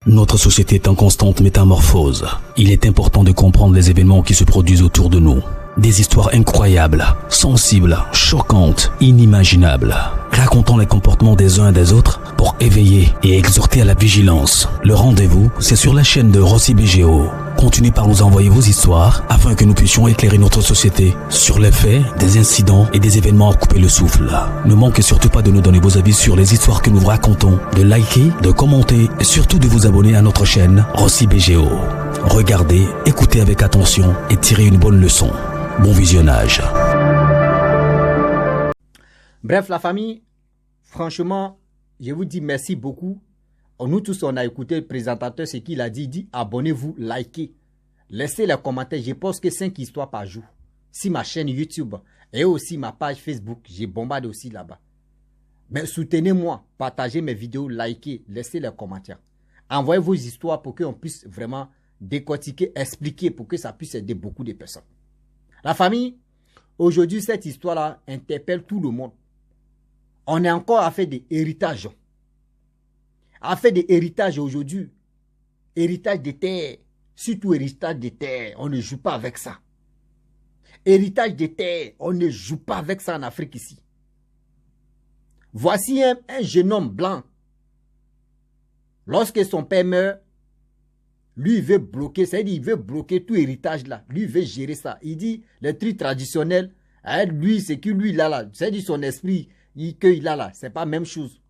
Notre société est en constante métamorphose. Il est important de comprendre les événements qui se produisent autour de nous. Des histoires incroyables, sensibles, choquantes, inimaginables. Racontons les comportements des uns et des autres pour éveiller et exhorter à la vigilance. Le rendez-vous, c'est sur la chaîne de Rossi BGO. Continuez par nous envoyer vos histoires afin que nous puissions éclairer notre société sur les faits, des incidents et des événements à couper le souffle. Ne manquez surtout pas de nous donner vos avis sur les histoires que nous vous racontons, de liker, de commenter et surtout de vous abonner à notre chaîne Rossi BGO. Regardez, écoutez avec attention et tirez une bonne leçon. Bon visionnage. Bref, la famille, franchement, je vous dis merci beaucoup. Nous tous, on a écouté le présentateur, ce qu'il a dit. Il dit abonnez-vous, likez, laissez les commentaires. Je poste que 5 histoires par jour. Si ma chaîne YouTube et aussi ma page Facebook, j'ai bombardé aussi là-bas. Mais soutenez-moi, partagez mes vidéos, likez, laissez les commentaires. Envoyez vos histoires pour qu'on puisse vraiment décortiquer, expliquer, pour que ça puisse aider beaucoup de personnes. La famille, aujourd'hui, cette histoire-là interpelle tout le monde. On est encore à faire des héritages. À faire des héritages aujourd'hui. Héritage de terre. Surtout héritage de terre. On ne joue pas avec ça. Héritage de terre. On ne joue pas avec ça en Afrique ici. Voici un jeune homme blanc. Lorsque son père meurt, lui, il veut bloquer, c'est-à-dire il veut bloquer tout héritage là. Lui, il veut gérer ça. Il dit, les trucs traditionnels, lui, c'est que lui, il a là. C'est-à-dire son esprit qu'il a là. C'est pas la même chose.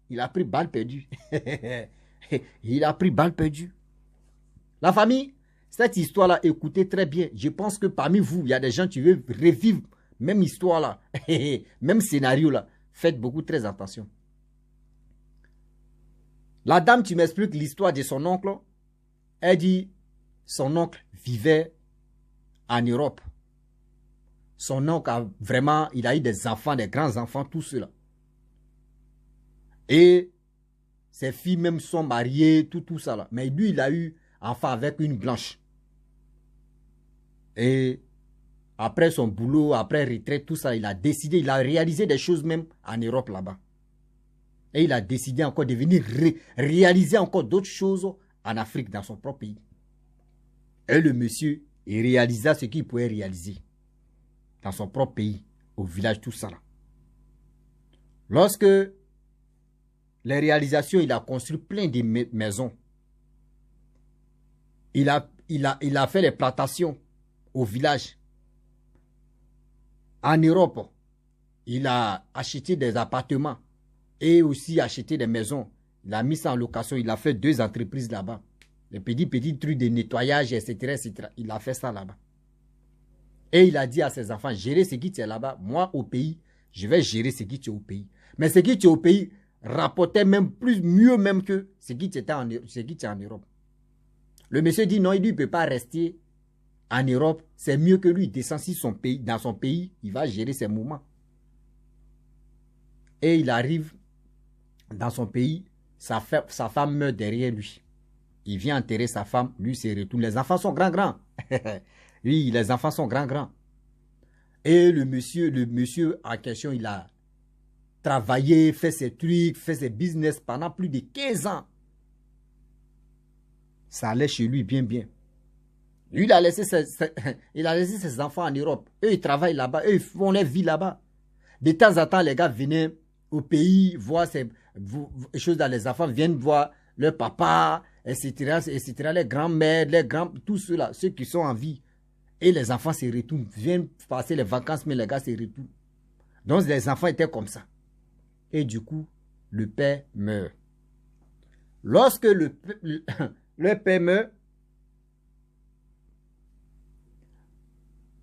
Il a pris balle perdue. Il a pris balle perdue. La famille, cette histoire-là, écoutez très bien. Je pense que parmi vous, il y a des gens qui veulent revivre même histoire là. Même scénario là. Faites beaucoup très attention. La dame, tu m'expliques l'histoire de son oncle. Elle dit, son oncle vivait en Europe. Son oncle a vraiment, il a eu des enfants, des grands-enfants, tout cela. Et ses filles même sont mariées, tout ça là. Mais lui, il a eu enfant avec une blanche. Et après son boulot, après retraite, tout ça, il a décidé, il a réalisé des choses même en Europe là-bas. Et il a décidé encore de venir réaliser encore d'autres choses en Afrique, dans son propre pays. Et le monsieur, il réalisa ce qu'il pouvait réaliser dans son propre pays, au village, tout ça là. Lorsque les réalisations, il a construit plein de maisons. Il a fait les plantations au village. En Europe, il a acheté des appartements et aussi acheté des maisons. Il a mis ça en location. Il a fait 2 entreprises là-bas. Les petits trucs de nettoyage, etc., etc. Il a fait ça là-bas. Et il a dit à ses enfants, gérez ce qui est là-bas. Moi, au pays, je vais gérer ce qui est au pays. Mais ce qui est au pays rapportait même mieux même que ce qui était en Europe. Le monsieur dit non, il ne peut pas rester en Europe. C'est mieux que lui descende dans son pays. Il va gérer ses mouvements. Et il arrive dans son pays. Sa femme meurt derrière lui. Il vient enterrer sa femme. Lui se retourne. Les enfants sont grands. Oui, les enfants sont grands. Et le monsieur en question, il a travaillé, fait ses trucs, fait ses business pendant plus de 15 ans. Ça allait chez lui bien. Lui, il a laissé ses enfants en Europe. Eux, ils travaillent là-bas. Eux, ils font leur vie là-bas. De temps en temps, les gars venaient au pays, voir ces choses dans les enfants, viennent voir leur papa, etc., les grands-mères, tous ceux-là, ceux qui sont en vie. Et les enfants se retournent, viennent passer les vacances, mais les gars se retournent. Donc, les enfants étaient comme ça. Et du coup, le père meurt. Lorsque le père meurt,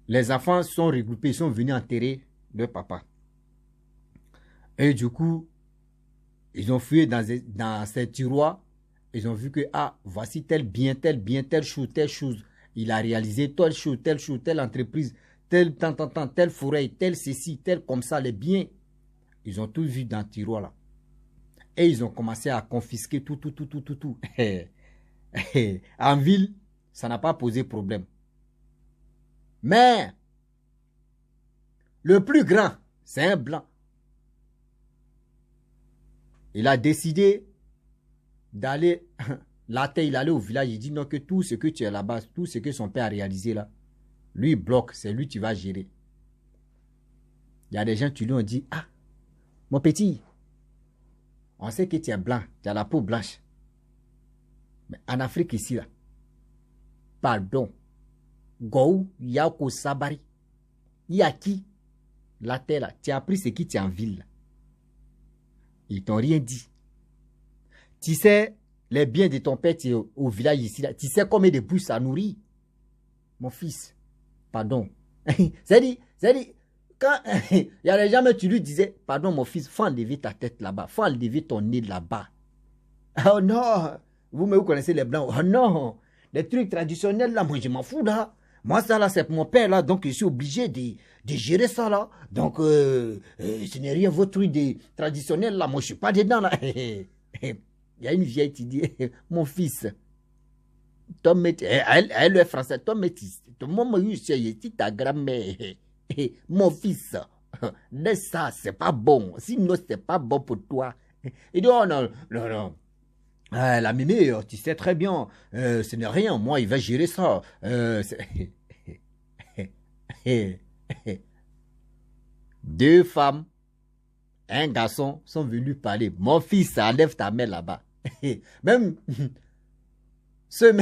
les enfants sont regroupés, ils sont venus enterrer leur papa. Et du coup, ils ont fouillé dans ces tiroirs. Ils ont vu que, voici tel bien, telle chose. Il a réalisé telle chose, telle entreprise, telle forêt, tel ceci, tel comme ça, les biens. Ils ont tout vu dans le tiroir là. Et ils ont commencé à confisquer tout. En ville, ça n'a pas posé problème. Mais, le plus grand, c'est un blanc. Il a décidé d'aller Là, il allait au village, il dit non, que tout ce que tu es là-bas, tout ce que son père a réalisé là, lui, il bloque, c'est lui qui va gérer. Il y a des gens qui lui ont dit, ah, mon petit, on sait que tu es blanc, tu as la peau blanche. Mais en Afrique ici, là, pardon, Gou, Yako Sabari, Yaki, la terre là, tu as appris ce qui t'est en ville. Là. Ils t'ont rien dit. Tu sais, les biens de ton père au village ici, là, tu sais combien de bouches ça nourrit? Mon fils, pardon. C'est-à-dire, quand il y a des gens, mais tu lui disais, pardon mon fils, faut enlever ta tête là-bas, faut enlever ton nez là-bas. Oh non, vous connaissez les blancs. Oh non, les trucs traditionnels là, moi je m'en fous là. Moi ça là, c'est pour mon père là, donc je suis obligé de gérer ça là. Donc ce n'est rien votre truc traditionnel là, moi je suis pas dedans là. Il y a une vieille qui dit, mon fils, elle est française, ton métis, ton maman, ta grand-mère, mon fils, laisse ça, c'est pas bon, sinon c'est pas bon pour toi. Il dit, oh non, non, non. La mémé, tu sais très bien, ce n'est rien, moi il va gérer ça. Deux femmes, un garçon sont venus parler. Mon fils, enlève ta main là-bas. Même ceux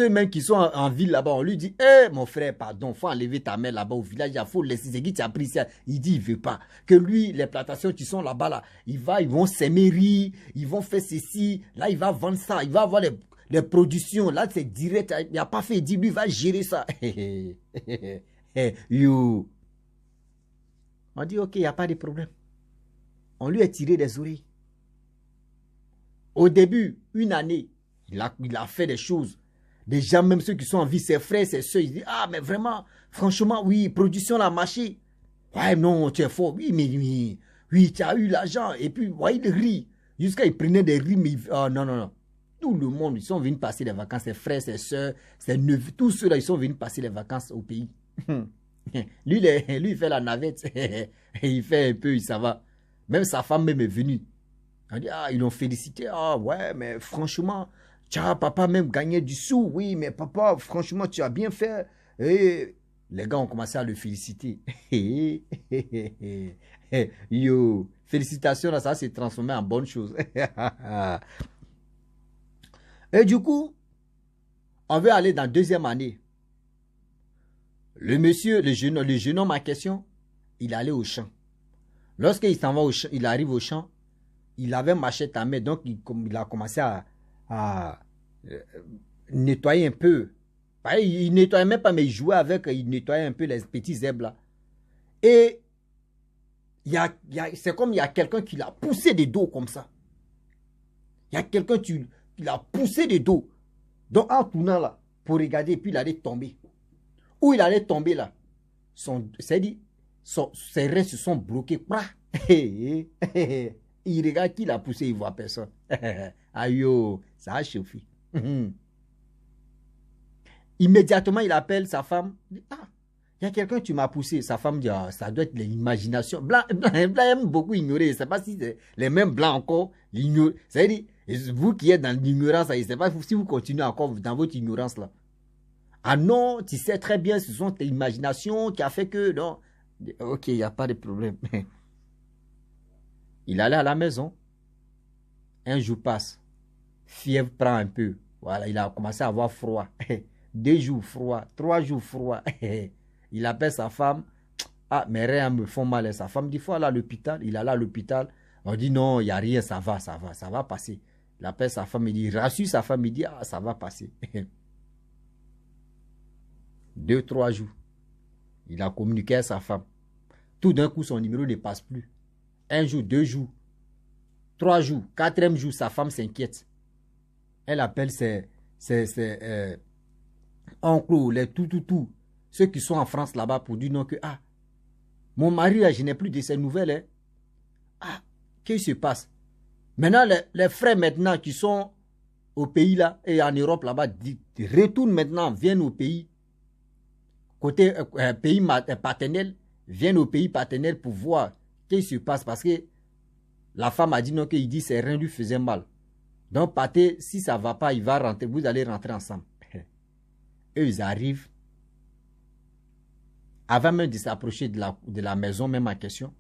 même qui sont en ville là-bas, on lui dit, mon frère, pardon, faut enlever ta main là-bas au village, il faut laisser, c'est qui t'a pris ça. Il dit, il veut pas. Que lui, les plantations qui sont là-bas, là, ils vont s'aimer riz, ils vont faire ceci, là, il va vendre ça, il va avoir les productions, là, c'est direct, il n'a pas fait, il dit, lui, il va gérer ça. You. On dit, ok, il n'y a pas de problème. On lui a tiré des oreilles. Au début, une année, il a fait des choses. Des gens, même ceux qui sont en vie, ses frères, ses soeurs, ils disent, ah, mais vraiment, franchement, oui, production a marché. Ouais, non, tu es fort. Oui, mais oui, tu as eu l'argent. Et puis, ouais, il rit. Jusqu'à il prenait des riz, mais oh, non, non, non. Tout le monde, ils sont venus passer les vacances. Ses frères, ses soeurs, ses neveux, tous ceux-là, ils sont venus passer les vacances au pays. Lui, il fait la navette. Il fait un peu, ça va. Même sa femme même est venue. On dit, ah, ils l'ont félicité. Ah, ouais, mais franchement, papa même gagnait du sou. Oui, mais papa, franchement, tu as bien fait. Et les gars ont commencé à le féliciter. Yo, félicitations, là, ça s'est transformé en bonne chose. Et du coup, on veut aller dans la deuxième année. Le monsieur, le jeune homme en question, il allait au champ. Lorsqu'il s'en va au champ, il arrive au champ, il avait machette à main, donc il a commencé à nettoyer un peu. Il nettoyait même pas, mais il jouait avec, il nettoyait un peu les petits herbes là. Et c'est comme il y a quelqu'un qui l'a poussé des dos comme ça. Il y a quelqu'un qui l'a poussé des dos. Donc en tournant là, pour regarder, puis il allait tomber. Où il allait tomber là, c'est-à-dire, ses reins se sont bloqués. Il regarde qui l'a poussé, il ne voit personne. Aïe, ça a chauffé. Immédiatement, il appelle sa femme. Ah, il y a quelqu'un qui m'a poussé. Sa femme dit, ah, ça doit être l'imagination. Blanc aime beaucoup ignorer. Je ne sais pas si c'est les mêmes blancs encore. C'est-à-dire, vous qui êtes dans l'ignorance, je ne sais pas si vous continuez encore dans votre ignorance là. Ah non, tu sais très bien, ce sont tes imaginations qui a fait que... Non. Ok, il n'y a pas de problème. Il allait à la maison. Un jour passe. Fièvre prend un peu. Voilà, il a commencé à avoir froid. 2 jours froid. 3 jours froid. Il appelle sa femme. Ah, mes reins me font mal. Sa femme dit, il faut aller à l'hôpital. Il allait à l'hôpital. On dit, non, il n'y a rien, ça va passer. Il appelle sa femme, il dit, rassure sa femme, il dit, ah, ça va passer. 2, 3 jours. Il a communiqué à sa femme. Tout d'un coup, son numéro ne passe plus. 1 jour, 2 jours, 3 jours, 4e jour, sa femme s'inquiète. Elle appelle ses oncles, les tout. Ceux qui sont en France là-bas pour dire non que, ah, mon mari, là, je n'ai plus de ses nouvelles. Hein. Ah, qu'est-ce qui se passe? Maintenant, les frères maintenant qui sont au pays là, et en Europe là-bas, retournent maintenant, viennent au pays. Côté pays paternel, viennent au pays paternel pour voir qu'est-ce qui se passe. Parce que la femme a dit non, qu'il dit ses reins lui faisaient mal. Donc, partez, si ça ne va pas, il va rentrer, vous allez rentrer ensemble. Eux, ils arrivent. Avant même de s'approcher de la maison, même en question,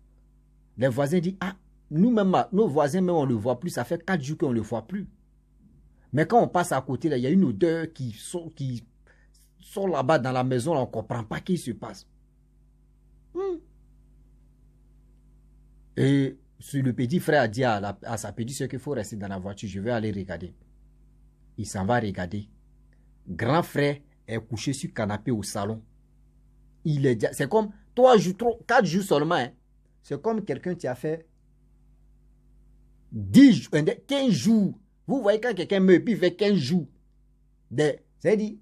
les voisins disent, ah, nous-mêmes, nos voisins, même on ne le voit plus, ça fait 4 jours qu'on ne le voit plus. Mais quand on passe à côté, là, il y a une odeur qui sont là-bas dans la maison, là, on ne comprend pas ce qui se passe. Et le petit frère a dit à sa petite soeur qu'il faut rester dans la voiture, je vais aller regarder. Il s'en va regarder. Grand frère est couché sur le canapé au salon. C'est comme 4 jours seulement. Hein. C'est comme quelqu'un qui a fait 15 jours. Vous voyez quand quelqu'un meurt, puis il fait 15 jours. C'est-à-dire,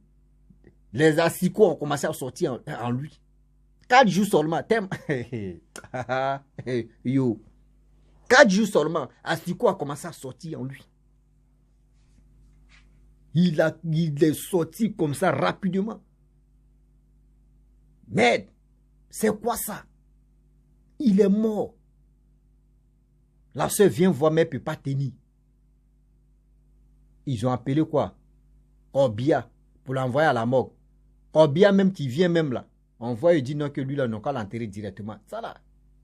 les asticots ont commencé à sortir en lui. 4 jours seulement. Yo. 4 jours seulement, asticot a commencé à sortir en lui. Il est sorti comme ça rapidement. Mais, c'est quoi ça? Il est mort. La soeur vient voir, mais elle ne peut pas tenir. Ils ont appelé quoi? Obia, pour l'envoyer à la morgue. Obia même qui vient même là. On voit, il dit non, que lui là, on n'a qu'à l'enterrer directement. Ça là,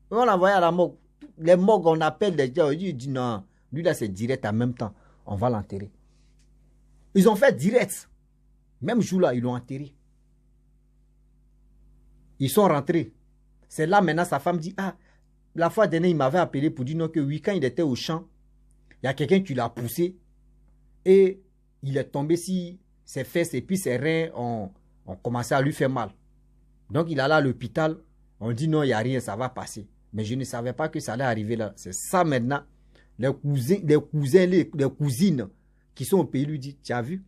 on l'envoie à la morgue. Les morgues, on appelle les gens, il dit non, lui là c'est direct en même temps. On va l'enterrer. Ils ont fait direct. Même jour là, ils l'ont enterré. Ils sont rentrés. C'est là maintenant sa femme dit, ah, la fois dernière il m'avait appelé pour dire non que oui, quand il était au champ, il y a quelqu'un qui l'a poussé et il est tombé sur ses fesses et puis ses reins ont commencé à lui faire mal. Donc il allait à l'hôpital, on dit non, il n'y a rien, ça va passer. Mais je ne savais pas que ça allait arriver là. C'est ça maintenant. Les cousines qui sont au pays lui disent, tu as vu?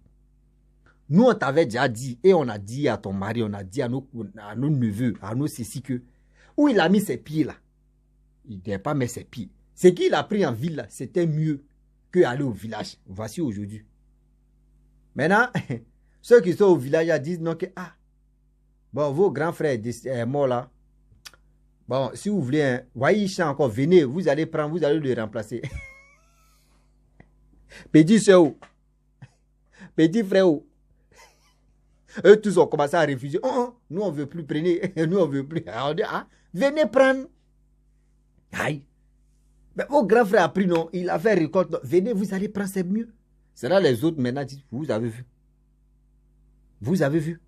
Nous, on t'avait déjà dit, et on a dit à ton mari, on a dit à nos neveux, à nos ceci que, où il a mis ses pieds là, il ne pas mettre ses pieds. Ce qu'il a pris en ville là, c'était mieux qu'aller au village. Voici aujourd'hui. Maintenant, ceux qui sont au village disent non que, ah, bon, vos grands frères est mort là. Bon, si vous voulez, hein, voyez, il chante encore, venez, vous allez le remplacer. Petit soeur, petit frère, eux tous ont commencé à refuser. Oh, nous on ne veut plus, prenez, nous on ne veut plus. Alors, on dit, ah, venez prendre. Aïe. Mais vos grands frères a pris, non, il a fait récolte. Non. Venez, vous allez prendre, c'est mieux. C'est là les autres maintenant disent, vous avez vu. Vous avez vu.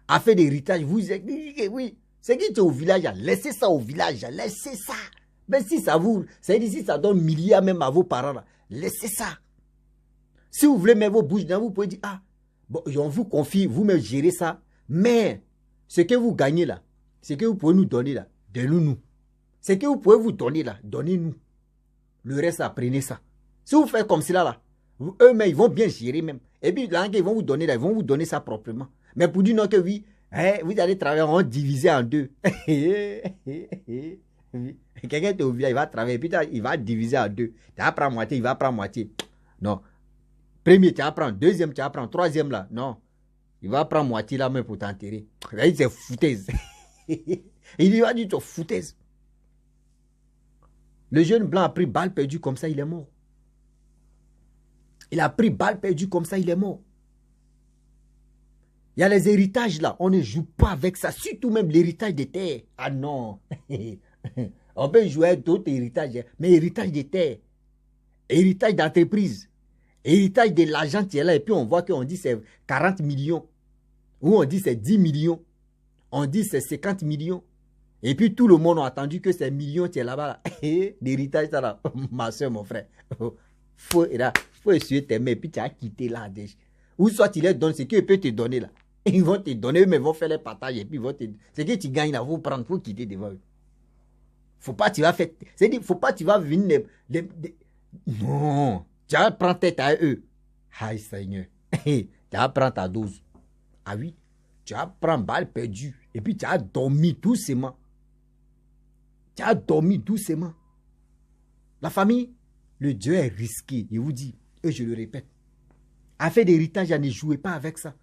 A fait d'héritage, vous êtes, oui. C'est qui est au village, laissez ça au village, laissez ça. Mais si ça vous, c'est ici, ça donne milliards même à vos parents, là. Laissez ça. Si vous voulez mettre vos bouches dans, vous pouvez dire, ah, bon, on vous confie, vous me gérez ça. Mais, ce que vous gagnez là, ce que vous pouvez nous donner là, donnez-nous. Ce que vous pouvez vous donner là, donnez-nous. Le reste, apprenez ça. Si vous faites comme cela là, eux-mêmes, ils vont bien gérer même. Et puis, là, ils vont vous donner là, ils vont vous donner ça proprement. Mais pour dire non que oui, vous allez travailler, on diviser en deux. Quelqu'un est au village, il va travailler, puis il va diviser en deux. Tu vas prendre moitié, il va prendre moitié. Non. Premier, tu vas prendre. Deuxième, tu vas prendre. Troisième, là. Non. Il va prendre moitié là même pour t'enterrer. C'est foutaise. Il va dire, foutaise. Le jeune blanc a pris balle perdue comme ça, il est mort. Il a pris balle perdue comme ça, il est mort. Il y a les héritages là, on ne joue pas avec ça, surtout même l'héritage des terres. Ah non, on peut jouer avec d'autres héritages, mais héritage des terres, héritage d'entreprise, héritage de l'argent qui est là, et puis on voit qu'on dit c'est 40 millions, ou on dit c'est 10 millions, on dit c'est 50 millions, et puis tout le monde a entendu que c'est millions qui est là-bas, l'héritage ça là, ma soeur, mon frère, faut essuyer tes mains, et puis tu as quitté là déjà. Ou soit tu les donnes, c'est qu'ils peuvent te donner là. Ils vont te donner, mais ils vont faire les partages et puis ils vont te... C'est que tu gagnes là, il faut prendre, il faut quitter devant eux. Faut pas, tu vas faire... C'est-à-dire, faut pas, tu vas venir... Non, tu vas prendre tête à eux. Aïe Seigneur, tu vas prendre ta dose. Ah oui, tu vas prendre balle perdue et puis tu as dormi doucement. Tu as dormi doucement. La famille, le Dieu est risqué, je vous dis, et je le répète. Affaire d'héritage, ne jouez pas avec ça.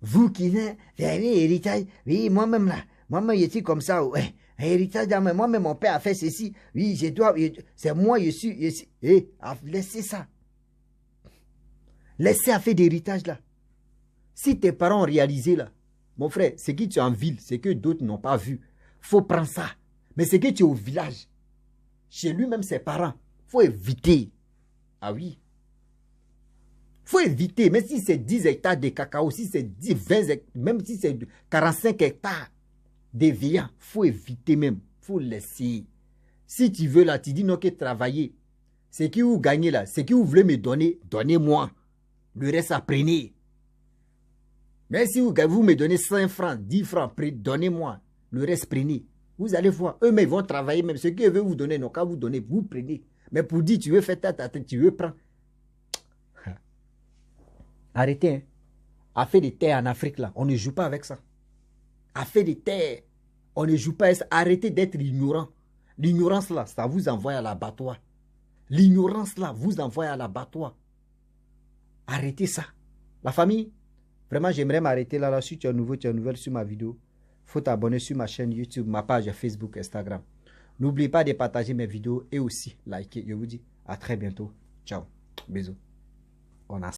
Vous qui n'avez héritage, oui, moi-même là, moi-même je suis comme ça, ouais. Héritage, moi-même mon père a fait ceci, oui, je dois, c'est moi, je suis, laissez ça. Laissez à faire d'héritage là. Si tes parents ont réalisé là, mon frère, ce que tu es en ville, c'est que d'autres n'ont pas vu. Faut prendre ça. Mais ce que tu es au village, chez lui-même ses parents, faut éviter. Ah oui. Faut éviter, même si c'est 10 hectares de cacao, si c'est 10, 20 hectares, même si c'est 45 hectares de viande, faut éviter même. Faut laisser. Si tu veux là, tu dis non que travailler. Ce que vous gagnez là, ce que vous voulez me donner, donnez-moi. Le reste, apprenez. Mais si vous me donnez 5 francs, 10 francs, donnez-moi. Le reste, prenez. Vous allez voir. Eux, mais ils vont travailler même. Ce qu'ils veulent vous donner, non, quand vous donnez, vous prenez. Mais pour dire, tu veux faire ta tête, tu veux prendre. Arrêtez. Hein. Affaire de terre en Afrique, là, on ne joue pas avec ça. Affaire de terre, on ne joue pas avec ça. Arrêtez d'être ignorant. L'ignorance, là, ça vous envoie à l'abattoir. L'ignorance, là, vous envoie à l'abattoir. Arrêtez ça. La famille, vraiment, j'aimerais m'arrêter là. Si tu es nouveau, tu es nouvelle sur ma vidéo, il faut t'abonner sur ma chaîne YouTube, ma page Facebook, Instagram. N'oubliez pas de partager mes vidéos et aussi liker. Je vous dis à très bientôt. Ciao. Bisous. On a